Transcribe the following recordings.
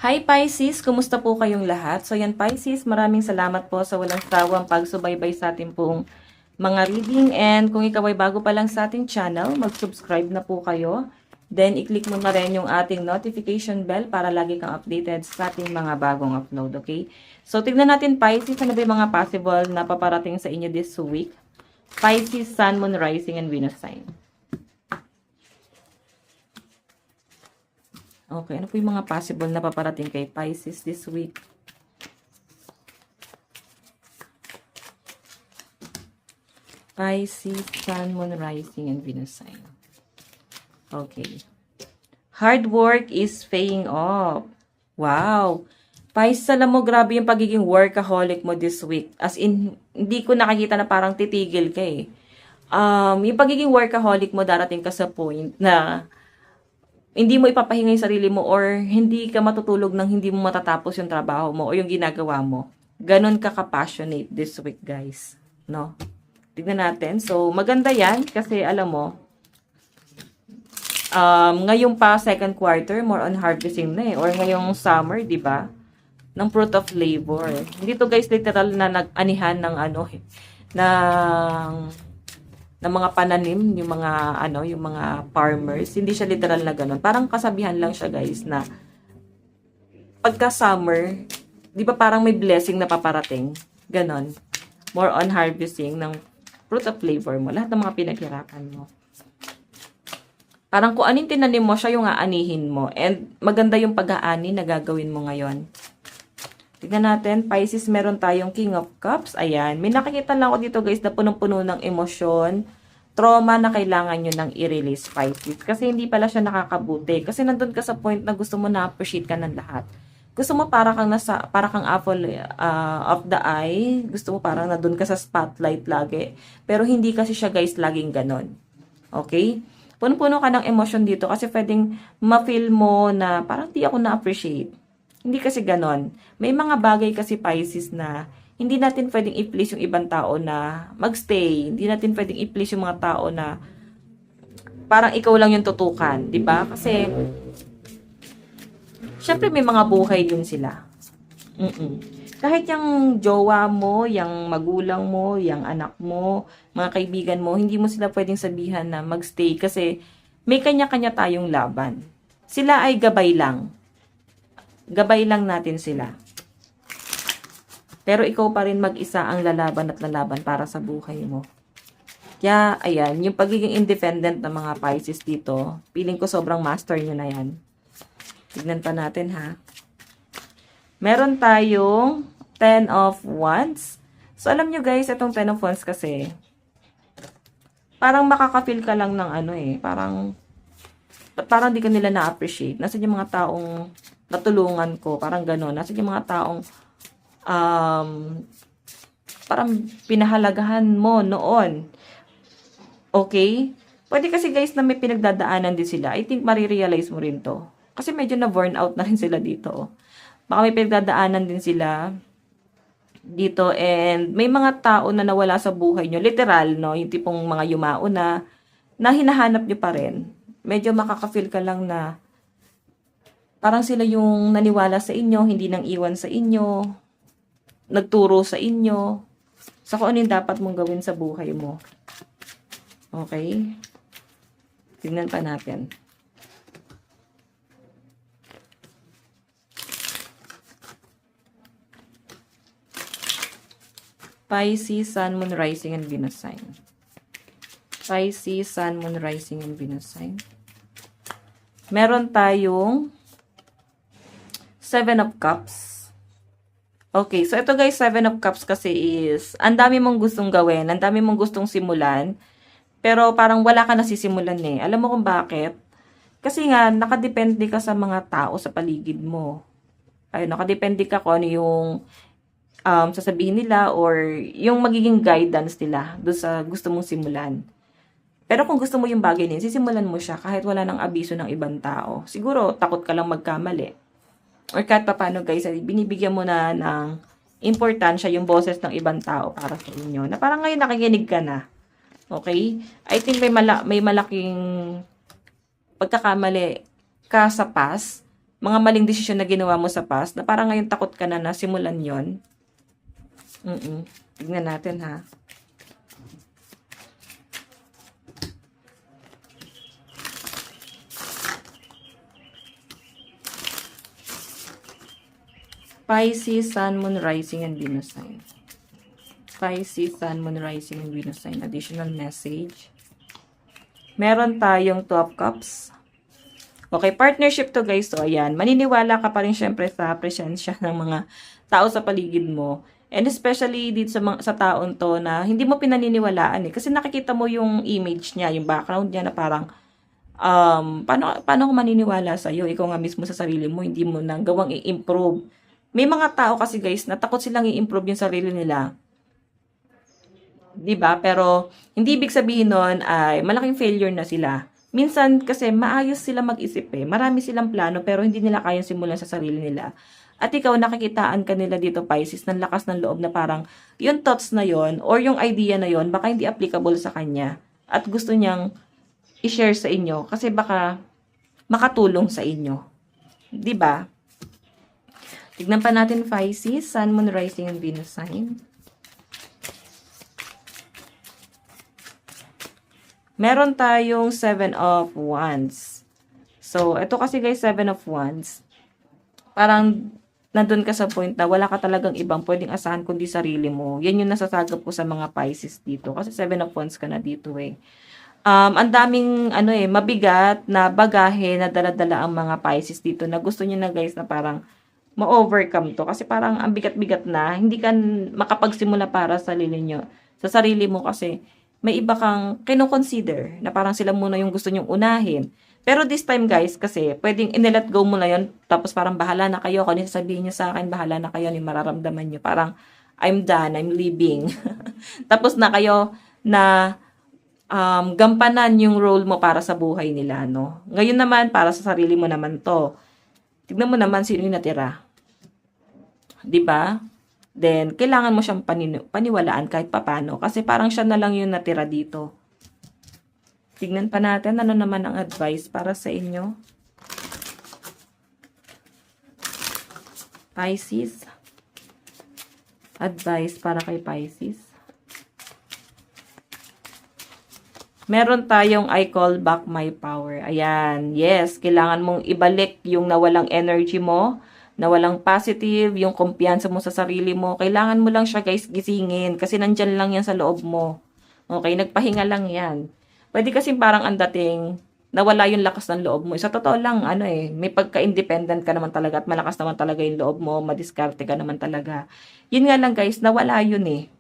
Hi Pisces! Kumusta po kayong lahat? So yan Pisces, maraming salamat po sa walang sawang pagsubaybay sa ating pong mga reading. And kung ikaw ay bago pa lang sa ating channel, mag-subscribe na po kayo. Then i-click mo na rin yung ating notification bell para lagi kang updated sa ating mga bagong upload, okay? So tignan natin Pisces, ano ba yung mga possible na paparating sa inyo this week? Pisces, Sun, Moon, Rising, and Venus sign. Okay, ano po yung mga possible na paparating kay Pisces this week? Pisces, Sun, Moon, Rising, and Venus sign. Okay. Hard work is paying off. Wow! Pisces, alam mo, grabe yung pagiging workaholic mo this week. As in, hindi ko nakikita na parang titigil ka eh. Yung pagiging workaholic mo, darating ka sa point na hindi mo ipapahinga yung sarili mo or hindi ka matutulog nang hindi mo matatapos yung trabaho mo o yung ginagawa mo. Ganon ka ka-passionate this week, guys. No? Tignan natin. So, maganda yan kasi alam mo, ngayong pa second quarter, more on harvesting na eh. Or ngayong summer, di ba? Ng fruit of labor. Hindi to guys literal na nag-anihan ng ano eh. ng mga pananim, yung mga farmers, hindi siya literal na ganun. Parang kasabihan lang siya, guys, na pagka summer, 'di ba parang may blessing na paparating? Ganon. More on harvesting ng fruit of labor mo, lahat ng mga pinaghirapan mo. Parang kung anong tinanim mo, siya yung aanihin mo. And maganda yung pag-aani na gagawin mo ngayon. Tignan natin, Pisces, meron tayong King of Cups. Ayan, may nakikita lang ako dito guys na punong-puno ng emosyon, trauma na kailangan nyo nang i-release, Pisces. Kasi hindi pala siya nakakabuti. Kasi nandun ka sa point na gusto mo na-appreciate ka ng lahat. Gusto mo para kang apple of the eye. Gusto mo parang nandun ka sa spotlight lagi. Pero hindi kasi siya guys laging ganon. Okay? Puno-puno ka ng emosyon dito kasi pwedeng ma-feel mo na parang di ako na-appreciate. Hindi kasi ganon. May mga bagay kasi Pisces na hindi natin pwedeng i-please yung ibang tao na magstay. Hindi natin pwedeng i-please yung mga tao na parang ikaw lang yung tutukan. Diba? Kasi, syempre may mga buhay din sila. Kahit yung jowa mo, yung magulang mo, yung anak mo, mga kaibigan mo, hindi mo sila pwedeng sabihan na magstay kasi may kanya-kanya tayong laban. Sila ay gabay lang. Gabay lang natin sila. Pero ikaw pa rin mag-isa ang lalaban at lalaban para sa buhay mo. Kaya, ayan, yung pagiging independent ng mga Pisces dito, feeling ko sobrang master nyo na yan. Tignan pa natin ha. Meron tayong 10 of Wands. So, alam nyo guys, itong 10 of Wands kasi, parang makaka-feel ka lang ng ano eh, parang di ka nila na-appreciate. Nasaan yung mga taong natulungan ko, parang gano'n. Nasaan yung mga taong parang pinahalagahan mo noon. Okay? Pwede kasi guys na may pinagdadaanan din sila. I think marirealize mo rin to. Kasi medyo na burn out na rin sila dito. Baka may pinagdadaanan din sila dito and may mga tao na nawala sa buhay nyo. Literal, no? Yung tipong mga yumao na hinahanap nyo pa rin. Medyo makaka-feel ka lang na parang sila yung naniwala sa inyo, hindi nang iwan sa inyo, nagturo sa inyo, sa kung ano yung dapat mong gawin sa buhay mo. Okay? Tingnan pa natin. Pisces, Sun, Moon, Rising, and Venus sign. Pisces, Sun, Moon, Rising, and Venus sign. Meron tayong 7 of Cups. Okay, so ito guys, 7 of Cups kasi is, ang dami mong gustong gawin, ang dami mong gustong simulan, pero parang wala ka nasisimulan eh. Alam mo kung bakit? Kasi nga, nakadepende ka sa mga tao sa paligid mo. Ay, nakadepende ka kung ano yung sasabihin nila or yung magiging guidance nila doon sa gusto mong simulan. Pero kung gusto mo yung bagay din, sisimulan mo siya kahit wala nang abiso ng ibang tao. Siguro, takot ka lang magkamali. Or kahit pa paano guys, binibigyan mo na ng importansya yung boses ng ibang tao para sa inyo. Na parang ngayon nakikinig ka na. Okay? I think may malaking pagkakamali ka sa past. mga maling desisyon na ginawa mo sa past, na parang ngayon takot ka na simulan yon. Tignan natin ha. Pisces, Sun, Moon, Rising, and Venus sign. Pisces, Sun, Moon, Rising, and Venus sign. Additional message. Meron tayong 2 of Cups. Okay, partnership to guys. So, ayan. Maniniwala ka pa rin syempre sa presensya ng mga tao sa paligid mo. And especially dito sa taon to na hindi mo pinaniniwalaan eh. Kasi nakikita mo yung image niya, yung background niya na parang paano ko maniniwala sa'yo? Ikaw nga mismo sa sarili mo, hindi mo nang gawang i-improve. May mga tao kasi guys, na takot silang i-improve yung sarili nila. 'Di ba? Pero hindi ibig sabihin nun ay malaking failure na sila. Minsan kasi maayos sila mag-isip eh. Marami silang plano pero hindi nila kayang simulan sa sarili nila. At ikaw nakikitaan ka nila dito Pisces ng lakas ng loob na parang yung thoughts na yon or yung idea na yon baka hindi applicable sa kanya. At gusto niyang i-share sa inyo kasi baka makatulong sa inyo. 'Di ba? Tignan pa natin Pisces, Sun, Moon, Rising, and Venus sign. Meron tayong 7 of Wands. So, ito kasi guys, 7 of Wands. Parang nandun ka sa point na wala ka talagang ibang pwedeng asahan kundi sarili mo. Yan yung nasasagap ko sa mga Pisces dito. Kasi 7 of Wands ka na dito eh. Ang daming mabigat na bagahe na dala-dala ang mga Pisces dito na gusto niyo na guys na parang ma-overcome to. Kasi parang ang bigat-bigat na, hindi ka makapagsimula para sa sarili mo kasi may iba kang kino-consider na parang sila muna yung gusto nyong unahin. Pero this time guys, kasi pwedeng in-let go mo na yun, tapos parang bahala na kayo, kung sabihin nyo sa akin, bahala na kayo, yung mararamdaman nyo. Parang, I'm done, I'm leaving. Tapos na kayo na gampanan yung role mo para sa buhay nila, no? Ngayon naman, para sa sarili mo naman to. Tignan mo naman sino yung natira. 'Di ba? Then, kailangan mo siyang paniwalaan kahit papano. Kasi parang siya na lang yung natira dito. Tignan pa natin ano naman ang advice para sa inyo. Pisces. Advice para kay Pisces. Meron tayong I call back my power. Ayan. Yes, kailangan mong ibalik yung nawalang energy mo, nawalang positive, yung kumpiyansa mo sa sarili mo. Kailangan mo lang siya guys gisingin kasi nandyan lang yan sa loob mo. Okay, nagpahinga lang yan. Pwede kasi parang ang dating nawala yung lakas ng loob mo. Sa totoo lang, may pagka-independent ka naman talaga at malakas naman talaga yung loob mo, madiskarte ka naman talaga. Yun nga lang guys, nawala yun eh.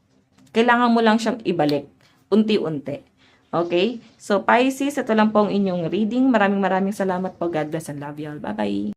Kailangan mo lang siyang ibalik, unti-unti. Okay? So, Pisces, ito lang po ang inyong reading. Maraming salamat po. God bless and love you all. Bye-bye.